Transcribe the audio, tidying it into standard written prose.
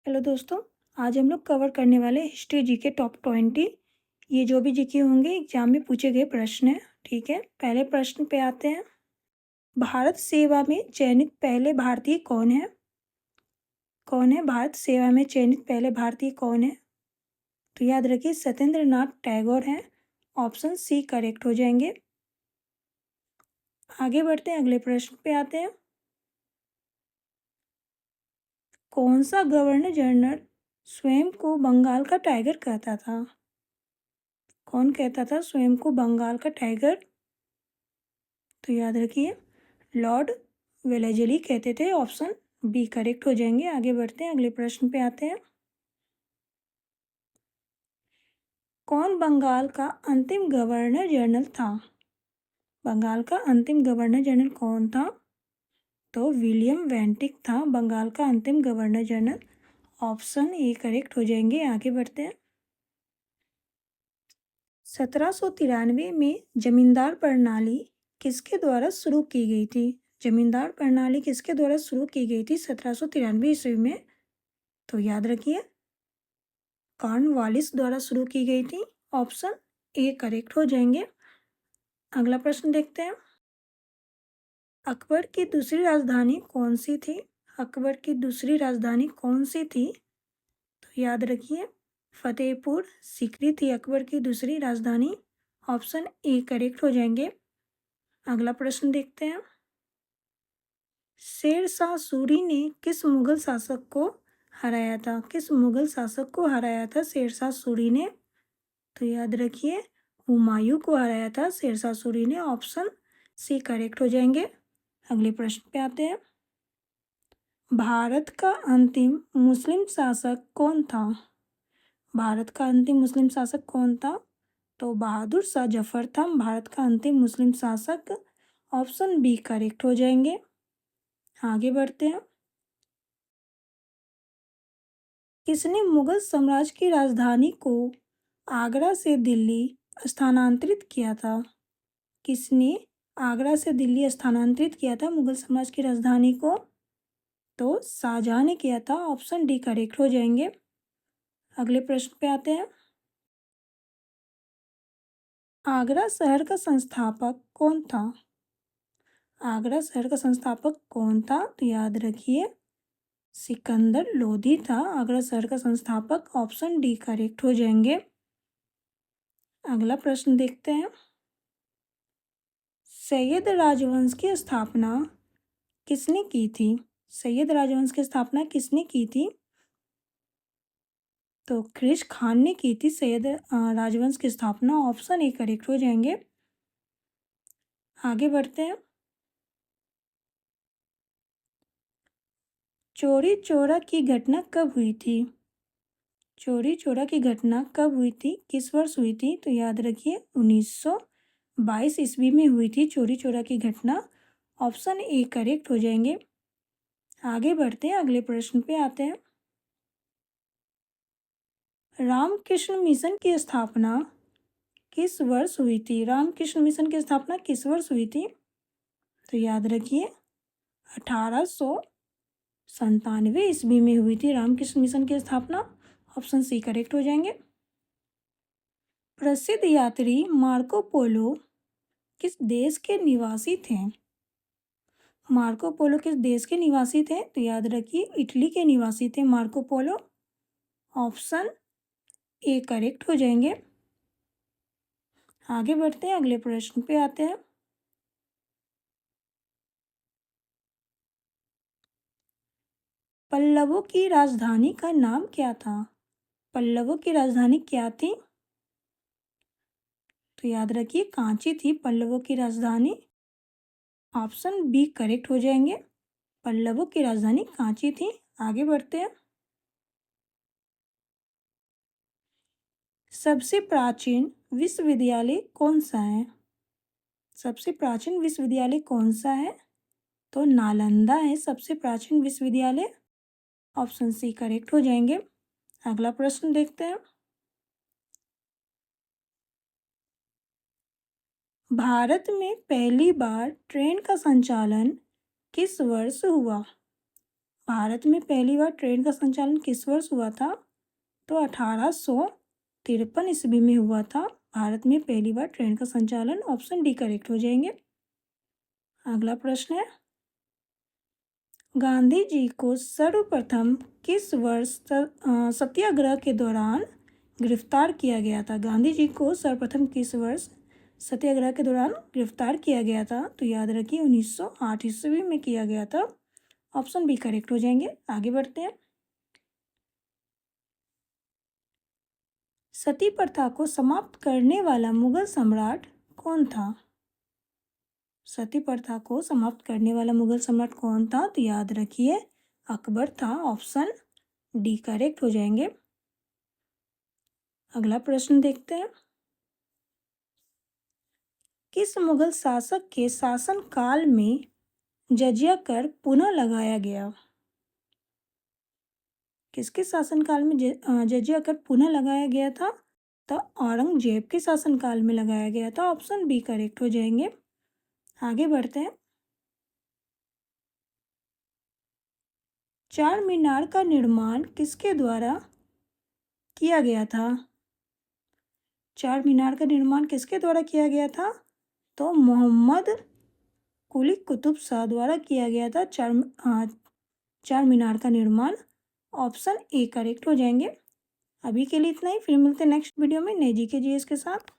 Hello दोस्तों। आज हम लोग कवर करने वाले हिस्ट्री जीके टॉप 20। ये जो भी जीके होंगे एग्जाम में पूछे गए प्रश्न हैं। ठीक है, पहले प्रश्न पे आते हैं। भारत सेवा में चयनित पहले भारतीय कौन है? कौन है भारत सेवा में चयनित पहले भारतीय कौन है? तो याद रखिए सत्येंद्र नाथ टैगोर हैं। ऑप्शन सी करेक्ट हो जाएंगे। आगे बढ़ते हैं, अगले प्रश्न पे आते हैं। कौन सा गवर्नर जनरल स्वयं को बंगाल का टाइगर कहता था? कौन कहता था स्वयं को बंगाल का टाइगर? तो याद रखिए लॉर्ड वेलेजली कहते थे। ऑप्शन बी करेक्ट हो जाएंगे। आगे बढ़ते हैं, अगले प्रश्न पे आते हैं। कौन बंगाल का अंतिम गवर्नर जनरल था? बंगाल का अंतिम गवर्नर जनरल कौन था? तो विलियम वेंटिक था बंगाल का अंतिम governor general. Option A correct हो जाएंगे। आगे बढ़ते हैं। 1793 में जमींदार प्रणाली किसके द्वारा शुरू की गई थी? जमींदार प्रणाली किसके द्वारा शुरू की गई थी 1793 ईस्वी में? तो याद रखिए कॉर्नवालिस द्वारा शुरू की गई थी। ऑप्शन ए करेक्ट हो जाएंगे। अगला प्रश्न देखते हैं। अकबर की दूसरी राजधानी कौन सी थी? अकबर की दूसरी राजधानी कौन सी थी? तो याद रखिए फतेहपुर सीकरी थी अकबर की दूसरी राजधानी। ऑप्शन ए करेक्ट हो जाएंगे। अगला प्रश्न देखते हैं। शेर शाह सूरी ने किस मुगल शासक को हराया था? किस मुगल शासक को हराया था शेर शाह सूरी ने? तो याद रखिए हुमायूं को हराया था शेर शाह सूरी ने। ऑप्शन सी करेक्ट हो जाएंगे। अगले प्रश्न पे आते हैं। भारत का अंतिम मुस्लिम शासक कौन था? भारत का अंतिम मुस्लिम शासक कौन था? तो बहादुर शाह जफर था भारत का अंतिम मुस्लिम शासक। ऑप्शन बी करेक्ट हो जाएंगे। आगे बढ़ते हैं। किसने मुगल साम्राज्य की राजधानी को आगरा से दिल्ली स्थानांतरित किया था? किसने आगरा से दिल्ली स्थानांतरित किया था मुगल साम्राज्य की राजधानी को? तो शाहजहां ने किया था। ऑप्शन डी करेक्ट हो जाएंगे। अगले प्रश्न पे आते हैं। आगरा शहर का संस्थापक कौन था? आगरा शहर का संस्थापक कौन था? तो याद रखिए सिकंदर लोधी था आगरा शहर का संस्थापक। ऑप्शन डी करेक्ट हो जाएंगे। अगला प्रश्न देखते हैं। सैयद राजवंश की स्थापना किसने की थी? सैयद राजवंश की स्थापना किसने की थी? तो कृष खान ने की थी सैयद राजवंश की स्थापना। ऑप्शन ए करेक्ट हो जाएंगे। आगे बढ़ते हैं। चौरी चौरा की घटना कब हुई थी? चौरी चौरा की घटना कब हुई थी? किस वर्ष हुई थी? तो याद रखिए 1922 ईस्वी में हुई थी चौरी चौरा की घटना। ऑप्शन ए करेक्ट हो जाएंगे। आगे बढ़ते हैं, अगले प्रश्न पे आते हैं। रामकृष्ण मिशन की स्थापना किस वर्ष हुई थी? रामकृष्ण मिशन की स्थापना किस वर्ष हुई थी? तो याद रखिए 1897 ईस्वी में हुई थी रामकृष्ण मिशन की स्थापना। ऑप्शन सी करेक्ट हो जाएंगे। प्रसिद्ध यात्री मार्को पोलो किस देश के निवासी थे? मार्को पोलो किस देश के निवासी थे? तो याद रखिए इटली के निवासी थे Marco Polo. Option A correct हो जाएंगे। आगे बढ़ते हैं, अगले प्रश्न पे आते हैं। पल्लवों की राजधानी का नाम क्या था? पल्लवों की राजधानी क्या थी? तो याद रखिए कांची थी पल्लवों की राजधानी। ऑप्शन बी करेक्ट हो जाएंगे। पल्लवों की राजधानी कांची थी। आगे बढ़ते हैं। सबसे प्राचीन विश्वविद्यालय कौन सा है? सबसे प्राचीन विश्वविद्यालय कौन सा है? तो नालंदा है सबसे प्राचीन विश्वविद्यालय। ऑप्शन सी करेक्ट हो जाएंगे। अगला प्रश्न देखते हैं। भारत में पहली बार ट्रेन का संचालन किस वर्ष हुआ? भारत में पहली बार ट्रेन का संचालन किस वर्ष हुआ था? तो 1853 ईस्वी में हुआ था भारत में पहली बार ट्रेन का संचालन। ऑप्शन डी करेक्ट हो जाएंगे। अगला प्रश्न है, गांधी जी को सर्वप्रथम किस वर्ष सत्याग्रह के दौरान गिरफ्तार किया गया था? गांधी जी को सर्वप्रथम किस वर्ष सत्याग्रह के दौरान गिरफ्तार किया गया था? तो याद रखिए 1908 ईस्वी में किया गया था। ऑप्शन बी करेक्ट हो जाएंगे। आगे बढ़ते हैं, सती प्रथा को समाप्त करने वाला मुगल सम्राट कौन था? सती प्रथा को समाप्त करने वाला मुगल सम्राट कौन था? तो याद रखिए अकबर था। ऑप्शन डी करेक्ट हो जाएंगे। अगला प्रश्न देखते हैं, किस मुगल शासक के शासन काल में जजिया कर पुनः लगाया गया? किसके शासनकाल में जजिया कर पुनः लगाया गया था? तो औरंगजेब के शासनकाल में लगाया गया था। ऑप्शन बी करेक्ट हो जाएंगे। आगे बढ़ते हैं, चार मीनार का निर्माण किसके द्वारा किया गया था? चार मीनार का निर्माण किसके द्वारा किया गया था? तो मोहम्मद कुली कुतुब शाह द्वारा किया गया था चार मीनार का निर्माण। ऑप्शन ए करेक्ट हो जाएंगे। अभी के लिए इतना ही, फिर मिलते हैं नेक्स्ट वीडियो में नए जीके जीएस के साथ।